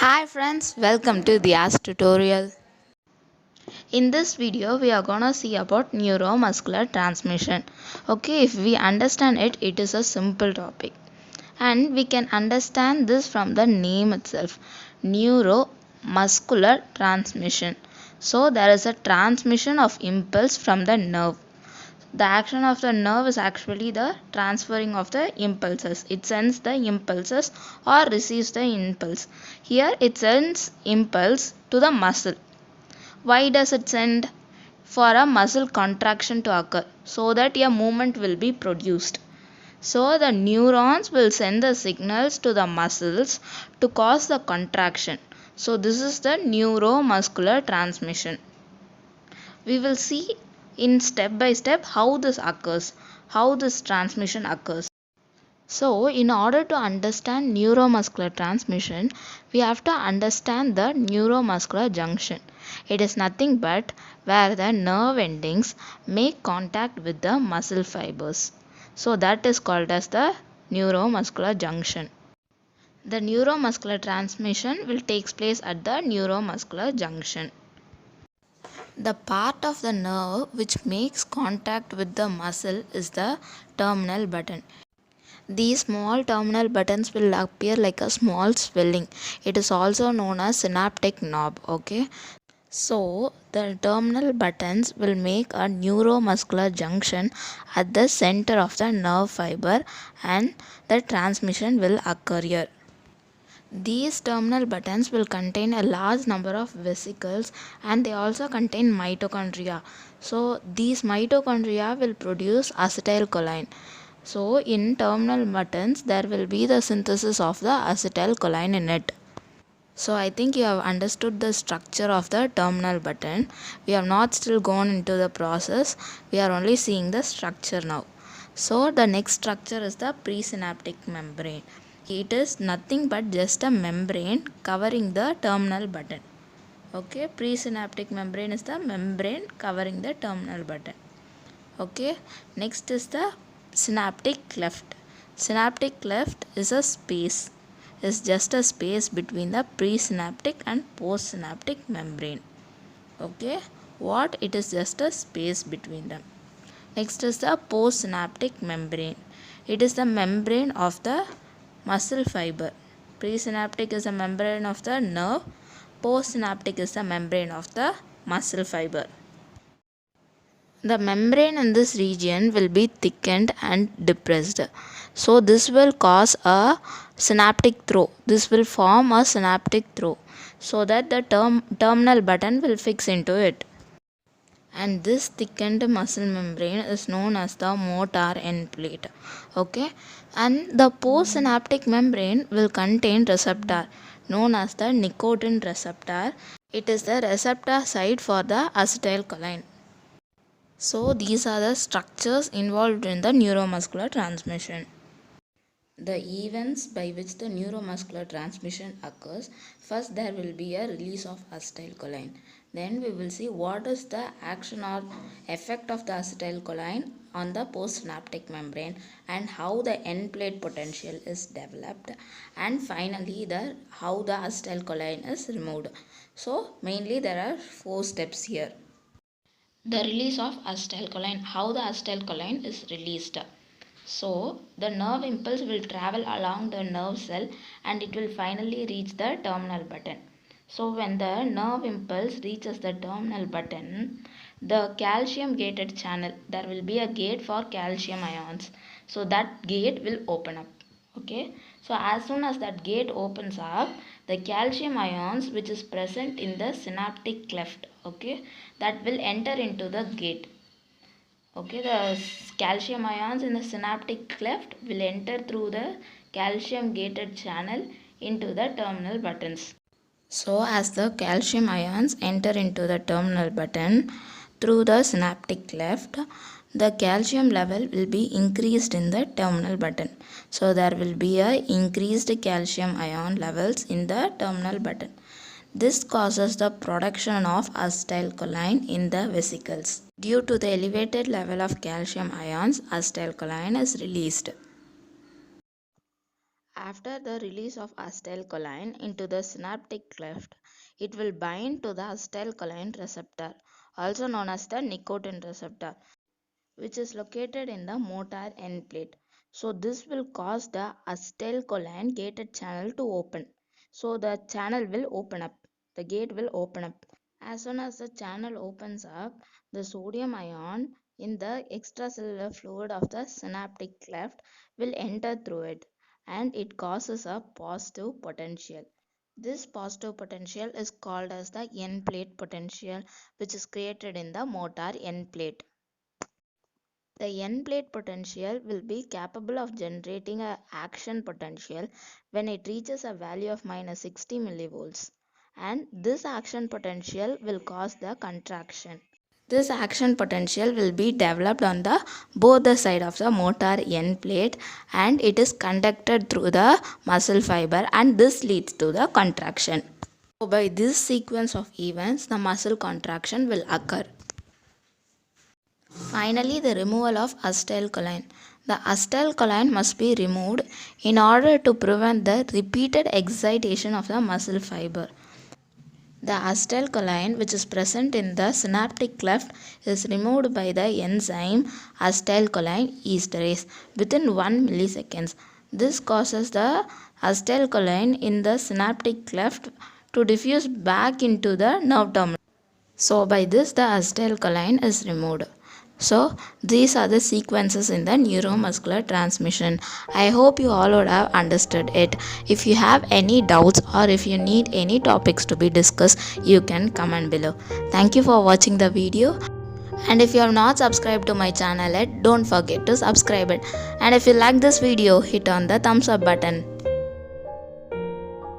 Hi friends, welcome to the Ask tutorial. In this video, we are gonna see about neuromuscular transmission. Okay, if we understand it, it is a simple topic. And we can understand this from the name itself. Neuromuscular transmission. So there is a transmission of impulse from the nerve. The action of the nerve is actually the transferring of the impulses. It sends the impulses or receives the impulse. Here it sends impulse to the muscle. Why does it send? For a muscle contraction to occur so that a movement will be produced. So the neurons will send the signals to the muscles to cause the contraction. So this is the neuromuscular transmission. We will see in step by step how this occurs, how this transmission occurs. So, in order to understand neuromuscular transmission, we have to understand the neuromuscular junction. It is nothing but where the nerve endings make contact with the muscle fibers. So, that is called as the neuromuscular junction. The neuromuscular transmission will take place at the neuromuscular junction. The part of the nerve which makes contact with the muscle is the terminal button. These small terminal buttons will appear like a small swelling. It is also known as synaptic knob. Okay. So the terminal buttons will make a neuromuscular junction at the center of the nerve fiber and the transmission will occur here. These terminal buttons will contain a large number of vesicles and they also contain mitochondria. So these mitochondria will produce acetylcholine. So in terminal buttons there will be the synthesis of the acetylcholine in it. So I think you have understood the structure of the terminal button. We have not still gone into the process. We are only seeing the structure now. So the next structure is the presynaptic membrane. It is nothing but just a membrane covering the terminal button. Okay, presynaptic membrane is the membrane covering the terminal button. Okay, next is the synaptic cleft. Synaptic cleft is a space, is just a space between the presynaptic and postsynaptic membrane. Okay, what? It is just a space between them. Next is the postsynaptic membrane. It is the membrane of the muscle fiber. Presynaptic is the membrane of the nerve. Postsynaptic is the membrane of the muscle fiber. The membrane in this region will be thickened and depressed. So this will cause a synaptic throw. This will form a synaptic throw so that the terminal button will fix into it. And this thickened muscle membrane is known as the motor end plate. Okay, and the postsynaptic membrane will contain receptor known as the nicotine receptor. It is the receptor site for the acetylcholine. So these are the structures involved in the neuromuscular transmission. The events by which the neuromuscular transmission occurs, first there will be a release of acetylcholine. Then we will see what is the action or effect of the acetylcholine on the postsynaptic membrane and how the end plate potential is developed, and finally how the acetylcholine is removed. So mainly there are 4 steps here. The release of acetylcholine, how the acetylcholine is released. So the nerve impulse will travel along the nerve cell and it will finally reach the terminal button. So when the nerve impulse reaches the terminal button, the calcium gated channel, there will be a gate for calcium ions. So that gate will open up. Okay, so as soon as that gate opens up, the calcium ions which is present in the synaptic cleft, okay, that will enter into the gate. Okay, the calcium ions in the synaptic cleft will enter through the calcium gated channel into the terminal buttons. So as the calcium ions enter into the terminal button through the synaptic cleft, the calcium level will be increased in the terminal button. So there will be a increased calcium ion levels in the terminal button. This causes the production of acetylcholine in the vesicles. Due to the elevated level of calcium ions, acetylcholine is released. After the release of acetylcholine into the synaptic cleft, it will bind to the acetylcholine receptor, also known as the nicotine receptor, which is located in the motor end plate. So this will cause the acetylcholine gated channel to open. So the channel will open up. The gate will open up. As soon as the channel opens up, the sodium ion in the extracellular fluid of the synaptic cleft will enter through it, and it causes a positive potential. This positive potential is called as the end plate potential, which is created in the motor end plate. The end plate potential will be capable of generating an action potential when it reaches a value of minus 60 millivolts, and this action potential will cause the contraction. This action potential will be developed on the both the side of the motor end plate, and it is conducted through the muscle fiber, and this leads to the contraction. So by this sequence of events, the muscle contraction will occur. Finally, the removal of acetylcholine. The acetylcholine must be removed in order to prevent the repeated excitation of the muscle fiber. The acetylcholine, which is present in the synaptic cleft, is removed by the enzyme acetylcholine esterase within 1 millisecond. This causes the acetylcholine in the synaptic cleft to diffuse back into the nerve terminal. So by this the acetylcholine is removed. So these are the sequences in the neuromuscular transmission. I hope you all would have understood it. If you have any doubts or if you need any topics to be discussed, you can comment below. Thank you for watching the video. And if you have not subscribed to my channel yet, don't forget to subscribe it. And if you like this video, hit on the thumbs up button.